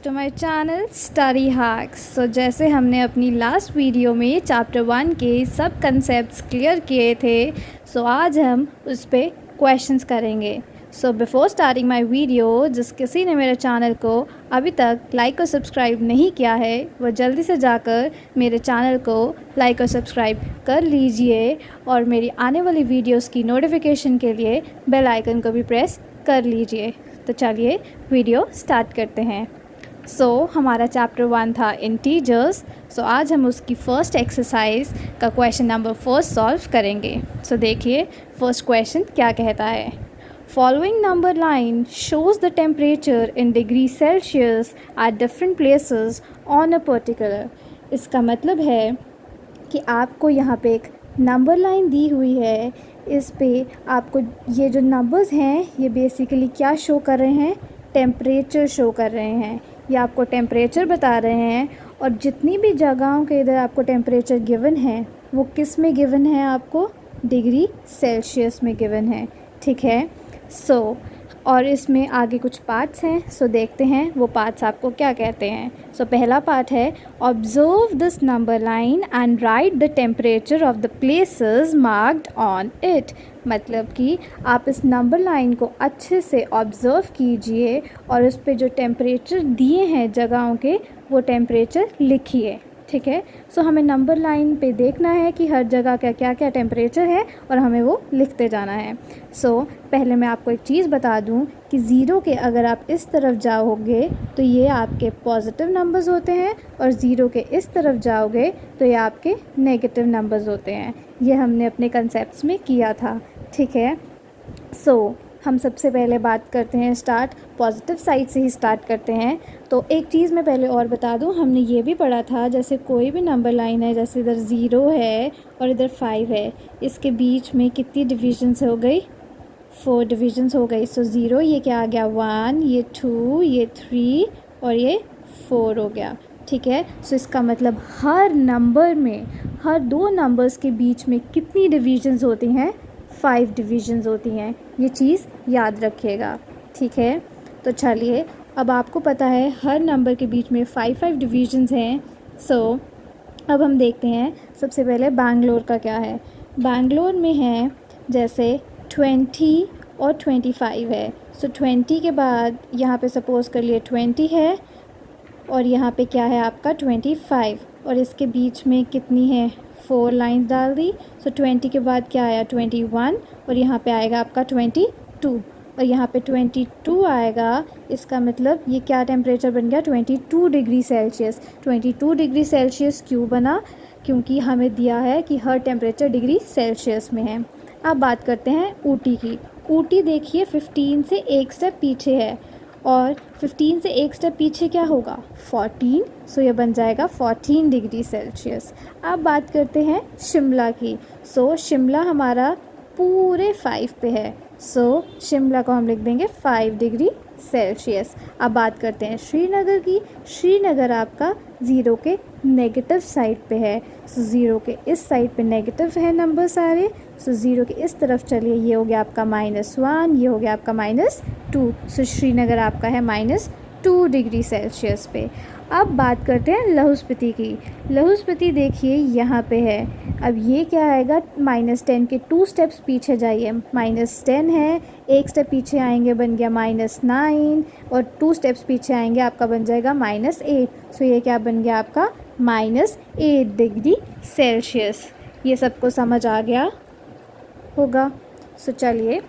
To my channel study hacks. So जैसे हमने अपनी लास्ट वीडियो में चैप्टर 1 के सब कंसेप्ट्स क्लियर किए थे, सो आज हम उस पर क्वेश्चंस करेंगे। So before starting my video, जिस किसी ने मेरे चैनल को अभी तक लाइक और सब्सक्राइब नहीं किया है, वो जल्दी से जाकर मेरे चैनल को लाइक और सब्सक्राइब कर लीजिए और मेरी आने वाली वीडियोस की नोटिफिकेशन के लिए बेल आइकन को भी प्रेस कर लीजिए। तो चलिए वीडियो स्टार्ट करते हैं। हमारा चैप्टर 1 था इंटीजर्स। आज हम उसकी फ़र्स्ट एक्सरसाइज का क्वेश्चन नंबर 4 सॉल्व करेंगे। देखिए फर्स्ट क्वेश्चन क्या कहता है। Following number line shows the temperature in degree Celsius at different places on a particular. इसका मतलब है कि आपको यहाँ पे एक नंबर लाइन दी हुई है, इस पे आपको ये जो नंबर्स हैं ये बेसिकली क्या शो कर रहे हैं, टेम्परेचर शो कर रहे हैं। ये आपको टेम्परेचर बता रहे हैं और जितनी भी जगहों के इधर आपको टेम्परेचर गिवन है वो किस में गिवन है, आपको डिग्री सेल्सियस में गिवन है। ठीक है। और इसमें आगे कुछ पार्ट्स हैं। देखते हैं वो पार्ट्स आपको क्या कहते हैं। पहला पार्ट है observe this number line and right the temperature of the places marked on it. मतलब कि आप इस नंबर लाइन को अच्छे से ऑब्ज़र्व कीजिए और उस पर जो टेम्परेचर दिए हैं जगहों के वो टेम्परेचर लिखिए। ठीक है। हमें नंबर लाइन पे देखना है कि हर जगह का क्या क्या टेम्परेचर है और हमें वो लिखते जाना है। पहले मैं आपको एक चीज़ बता दूं कि ज़ीरो के अगर आप इस तरफ जाओगे तो ये आपके पॉजिटिव नंबर्स होते हैं और ज़ीरो के इस तरफ जाओगे तो ये आपके नेगेटिव नंबर्स होते हैं। ये हमने अपने कंसेप्ट्स में किया था। ठीक है। हम सबसे पहले बात करते हैं, स्टार्ट पॉजिटिव साइड से ही स्टार्ट करते हैं। तो एक चीज़ मैं पहले और बता दूं, हमने ये भी पढ़ा था जैसे कोई भी नंबर लाइन है, जैसे इधर 0 है और इधर 5 है, इसके बीच में कितनी डिविजन्स हो गई, 4 डिविजन्स हो गई। 0 ये क्या आ गया 1, ये 2, ये 3 और ये 4 हो गया। ठीक है। इसका मतलब हर नंबर में, हर दो नंबर्स के बीच में कितनी डिविजन्स होती हैं, 5 डिविजन्स होती हैं। ये चीज़ याद रखिएगा। ठीक है। तो चलिए अब आपको पता है हर नंबर के बीच में 5 डिविजन्स हैं। अब हम देखते हैं सबसे पहले बैंगलोर का क्या है। बैंगलोर में है जैसे 20 और 25 है। 20 के बाद यहाँ पे सपोज़ कर लिए 20 है और यहाँ पे क्या है आपका 25 और इसके बीच में कितनी है, 4 लाइंस डाल दी। 20 के बाद क्या आया 21 और यहाँ पे आएगा आपका 22 और यहाँ पे 22 आएगा। इसका मतलब ये क्या टेम्परेचर बन गया, 22 डिग्री सेल्सियस। 22 डिग्री सेल्सियस क्यों बना, क्योंकि हमें दिया है कि हर टेम्परेचर डिग्री सेल्सियस में है। अब बात करते हैं ऊटी की। ऊटी देखिए 15 से एक स्टेप पीछे है और 15 से एक स्टेप पीछे क्या होगा 14। ये बन जाएगा 14 डिग्री सेल्सियस। अब बात करते हैं शिमला की। शिमला हमारा पूरे 5 पे है। शिमला को हम लिख देंगे 5 डिग्री सेल्सियस। अब बात करते हैं श्रीनगर की। श्रीनगर आपका 0 के नेगेटिव साइड पे है। 0 के इस साइड पे नेगेटिव है नंबर सारे। 0 के इस तरफ चलिए, ये हो गया आपका -1, ये हो गया आपका -2। श्रीनगर आपका है -2 डिग्री सेल्सियस पे। अब बात करते हैं लहू-स्पीति की। लहू-स्पीति देखिए यहाँ पे है। अब ये क्या आएगा -10 के 2 स्टेप्स पीछे जाइए, -10 है, एक स्टेप पीछे आएंगे बन गया -9 और 2 स्टेप्स पीछे आएंगे आपका बन जाएगा -8। ये क्या बन गया आपका -8 डिग्री सेल्सियस। ये सबको समझ आ गया होगा। चलिए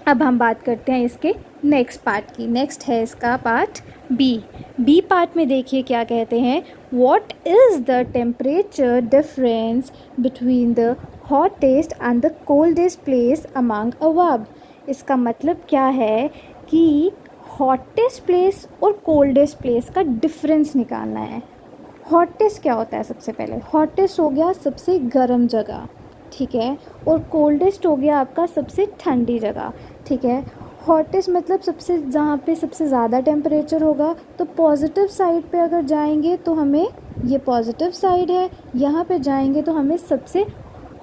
अब हम बात करते हैं इसके नेक्स्ट पार्ट की। नेक्स्ट है इसका पार्ट बी पार्ट में देखिए क्या कहते हैं। What is the temperature difference between the hottest and the coldest place among above. इसका मतलब क्या है कि हॉटेस्ट प्लेस और कोल्डेस्ट प्लेस का डिफरेंस निकालना है। हॉटेस्ट क्या होता है, सबसे पहले हॉटेस्ट हो गया सबसे गर्म जगह। ठीक है। और कोल्डेस्ट हो गया आपका सबसे ठंडी जगह। ठीक है। हॉटेस्ट मतलब सबसे, जहाँ पे सबसे ज़्यादा टेम्परेचर होगा। तो पॉजिटिव साइड पे अगर जाएंगे तो हमें, ये पॉजिटिव साइड है, यहाँ पे जाएंगे तो हमें सबसे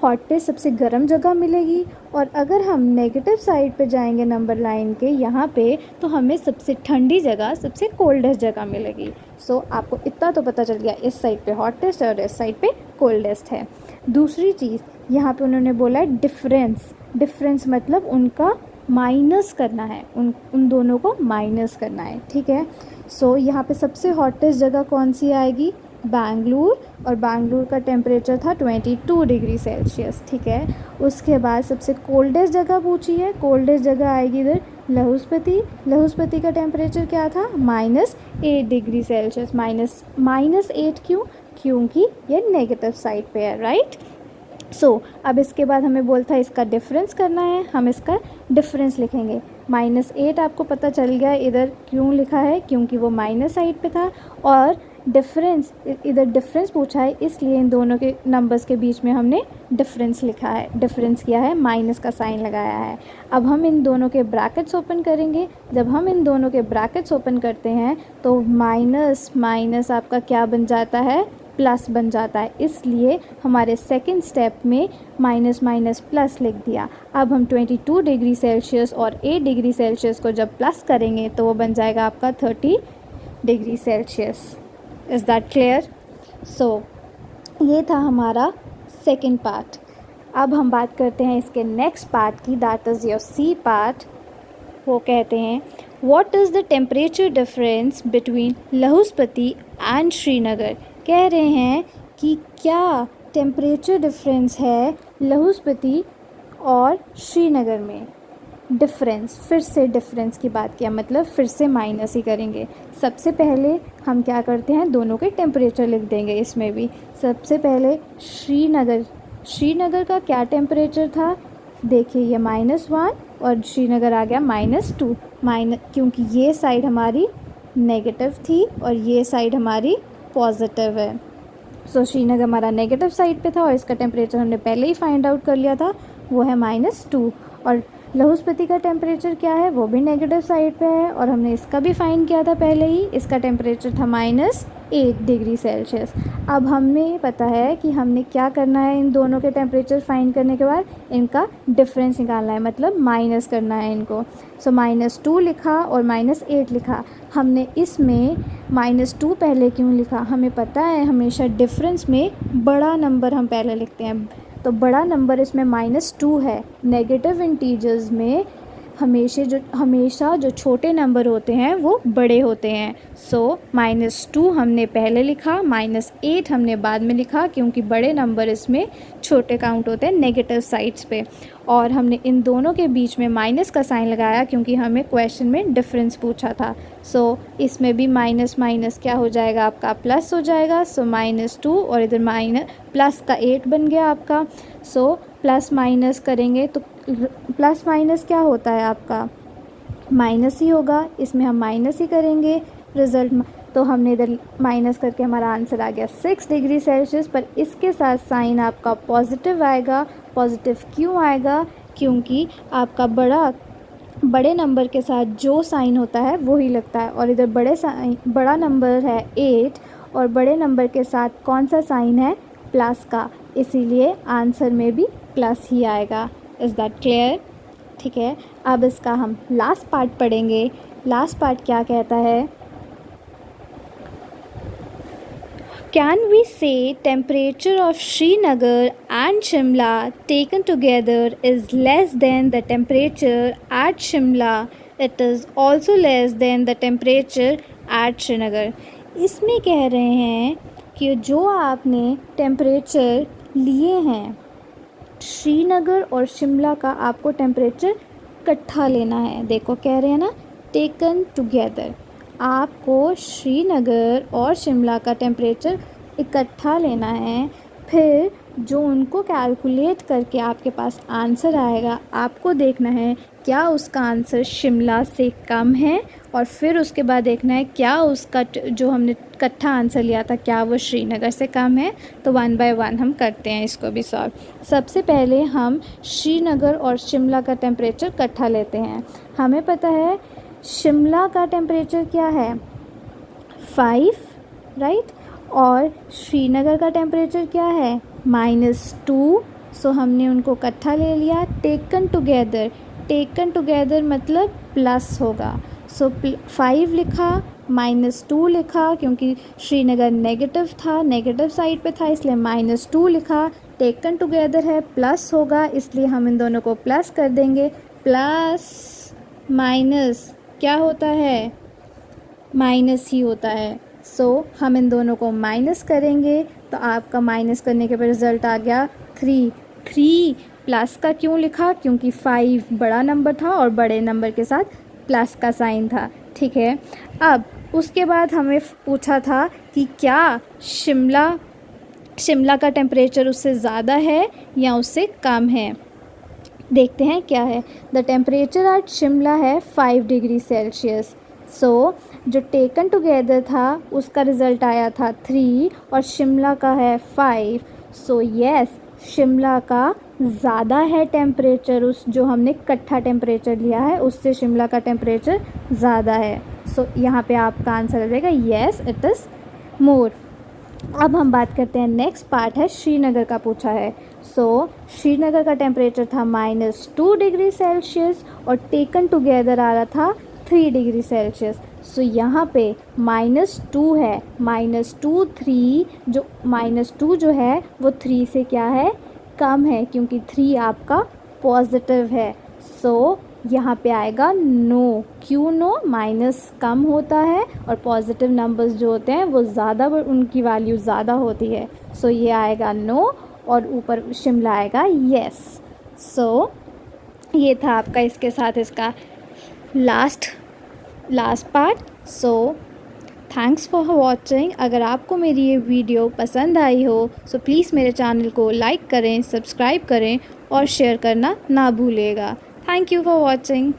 हॉटेस्ट सबसे गर्म जगह मिलेगी, और अगर हम नेगेटिव साइड पे जाएंगे नंबर लाइन के यहाँ पे, तो हमें सबसे ठंडी जगह, सबसे कोल्डेस्ट जगह मिलेगी। सो आपको इतना तो पता चल गया, इस साइड पे हॉटेस्ट और इस साइड पे कोल्डेस्ट है। दूसरी चीज़ यहाँ पे उन्होंने बोला है डिफरेंस। डिफरेंस मतलब उनका माइनस करना है, उन दोनों को माइनस करना है, ठीक है। सो यहाँ पे सबसे हॉटेस्ट जगह कौन सी आएगी? बैंगलोर, और बैंगलोर का टेम्परेचर था 22 डिग्री सेल्सियस, ठीक है। उसके बाद सबसे कोल्डेस्ट जगह पूछी है, कोल्डेस्ट जगह आएगी इधर लहुस्पति। लहुस्पति का टेम्परेचर क्या था? -8 डिग्री सेल्सियस। -8 क्यों? क्योंकि ये नेगेटिव साइड पे है, राइट। सो अब इसके बाद हमें बोलता है इसका डिफरेंस करना है, हम इसका डिफरेंस लिखेंगे। -8 आपको पता चल गया इधर क्यों लिखा है, क्योंकि वो माइनस साइड पे था, और डिफरेंस, इधर डिफरेंस पूछा है इसलिए इन दोनों के नंबर्स के बीच में हमने डिफरेंस लिखा है, डिफरेंस किया है, माइनस का साइन लगाया है। अब हम इन दोनों के ब्रैकेट्स ओपन करेंगे। जब हम इन दोनों के ब्रैकेट्स ओपन करते हैं तो माइनस माइनस आपका क्या बन जाता है? प्लस बन जाता है। इसलिए हमारे सेकंड स्टेप में माइनस माइनस प्लस लिख दिया। अब हम 22 डिग्री सेल्सियस और 8 डिग्री सेल्सियस को जब प्लस करेंगे तो वो बन जाएगा आपका 30 degree Celsius. Is that clear? So ये था हमारा सेकंड पार्ट। अब हम बात करते हैं इसके नेक्स्ट पार्ट की, that is your C part. वो कहते हैं what is the temperature difference between लहुस्पति एंड श्रीनगर। कह रहे हैं कि क्या टेम्परेचर डिफरेंस है लहुस्पति और श्रीनगर में। डिफरेंस, फिर से डिफरेंस की बात किया, मतलब फिर से माइनस ही करेंगे। सबसे पहले हम क्या करते हैं, दोनों के टेम्परेचर लिख देंगे इसमें भी। सबसे पहले श्रीनगर का क्या टेम्परेचर था? देखिए ये -1 और श्रीनगर आ गया -2, क्योंकि ये साइड हमारी नेगेटिव थी और ये साइड हमारी पॉजिटिव है। सो श्रीनगर हमारा नेगेटिव साइड पे था और इसका टेम्परेचर हमने पहले ही फाइंड आउट कर लिया था, वो है -2। और लहुस्पति का टेम्परेचर क्या है? वो भी नेगेटिव साइड पे है और हमने इसका भी फाइंड किया था पहले ही, इसका टेम्परेचर था -8 डिग्री सेल्सियस। अब हमें पता है कि हमने क्या करना है, इन दोनों के टेम्परेचर फाइंड करने के बाद इनका डिफरेंस निकालना है, मतलब माइनस करना है इनको। सो -2 लिखा और -8 लिखा। हमने इसमें -2 पहले क्यों लिखा? हमें पता है हमेशा डिफरेंस में बड़ा नंबर हम पहले लिखते हैं, तो बड़ा नंबर इसमें -2 है। नेगेटिव इंटीजर्स में हमेशा जो छोटे नंबर होते हैं वो बड़े होते हैं। सो -2 हमने पहले लिखा, -8 हमने बाद में लिखा, क्योंकि बड़े नंबर इसमें छोटे काउंट होते हैं नेगेटिव साइड्स पे। और हमने इन दोनों के बीच में माइनस का साइन लगाया क्योंकि हमें क्वेश्चन में डिफरेंस पूछा था। सो इसमें भी माइनस माइनस क्या हो जाएगा आपका? प्लस हो जाएगा। सो -2 और इधर प्लस का 8 बन गया आपका। सो प्लस माइनस करेंगे तो प्लस माइनस क्या होता है आपका? माइनस ही होगा, इसमें हम माइनस ही करेंगे रिज़ल्ट। तो हमने इधर माइनस करके हमारा आंसर आ गया 6 डिग्री सेल्सियस, पर इसके साथ साइन आपका पॉजिटिव आएगा। पॉजिटिव क्यों आएगा? क्योंकि आपका बड़े नंबर के साथ जो साइन होता है वो ही लगता है, और इधर बड़ा नंबर है 8 और बड़े नंबर के साथ कौन सा साइन है? प्लस का, इसीलिए आंसर में भी प्लस ही आएगा। Is that clear? ठीक है, अब इसका हम लास्ट पार्ट पढ़ेंगे। लास्ट पार्ट क्या कहता है? Can we say temperature of Srinagar and Shimla taken together is less than the temperature at Shimla? It is also less than the temperature at Srinagar. इसमें कह रहे हैं कि जो आपने टेम्परेचर लिए हैं श्रीनगर और शिमला का, आपको टेम्परेचर इकट्ठा लेना है। देखो कह रहे हैं ना, टेकन टुगेदर, आपको श्रीनगर और शिमला का टेम्परेचर इकट्ठा लेना है। फिर जो उनको कैलकुलेट करके आपके पास आंसर आएगा, आपको देखना है क्या उसका आंसर शिमला से कम है, और फिर उसके बाद देखना है क्या उसका जो हमने इकट्ठा आंसर लिया था क्या वो श्रीनगर से कम है। तो 1 बाय 1 हम करते हैं इसको भी सॉल्व। सबसे पहले हम श्रीनगर और शिमला का टेम्परेचर इकट्ठा लेते हैं। हमें पता है शिमला का टेम्परेचर क्या है? 5, राइट। और श्रीनगर का टेम्परेचर क्या है? -2, सो हमने उनको इकट्ठा ले लिया। टेकन टुगेदर मतलब प्लस होगा। सो 5 लिखा, -2 लिखा, क्योंकि श्रीनगर नेगेटिव था, नेगेटिव साइड पे था, इसलिए -2 लिखा। टेकन टुगेदर है, प्लस होगा, इसलिए हम इन दोनों को प्लस कर देंगे। प्लस माइनस क्या होता है? माइनस ही होता है। सो हम इन दोनों को माइनस करेंगे तो आपका माइनस करने के बाद रिज़ल्ट आ गया 3। प्लस का क्यों लिखा? क्योंकि 5 बड़ा नंबर था और बड़े नंबर के साथ प्लस का साइन था। ठीक है, अब उसके बाद हमें पूछा था कि क्या शिमला का टेम्परेचर उससे ज़्यादा है या उससे कम है। देखते हैं क्या है। द टेम्परेचर एट शिमला है 5 डिग्री सेल्सियस। सो जो टेकन टुगेदर था उसका रिज़ल्ट आया था 3 और शिमला का है 5। सो यस, शिमला का ज़्यादा है टेम्परेचर, उस जो हमने इकट्ठा टेम्परेचर लिया है उससे शिमला का टेम्परेचर ज़्यादा है। सो यहाँ पे आपका आंसर आ जाएगा येस, इट इज़ मोर। अब हम बात करते हैं, नेक्स्ट पार्ट है श्रीनगर का पूछा है। सो श्रीनगर का टेम्परेचर था -2 डिग्री सेल्सियस और टेकन टुगेदर आ रहा था 3 डिग्री सेल्सियस। सो यहाँ पे -2 है, -2 3, जो -2 जो है वो 3 से क्या है? कम है, क्योंकि 3 आपका पॉजिटिव है। सो यहाँ पे आएगा नो। क्यों नो? माइनस कम होता है और पॉजिटिव नंबर्स जो होते हैं वो ज़्यादा, उनकी वैल्यू ज़्यादा होती है। सो ये आएगा नो और ऊपर शिमला आएगा येस। सो ये था आपका इसके साथ इसका last part. So thanks for watching. अगर आपको मेरी ये वीडियो पसंद आई हो सो प्लीज़ मेरे चैनल को लाइक करें, सब्सक्राइब करें और शेयर करना ना भूलिएगा। Thank you for watching.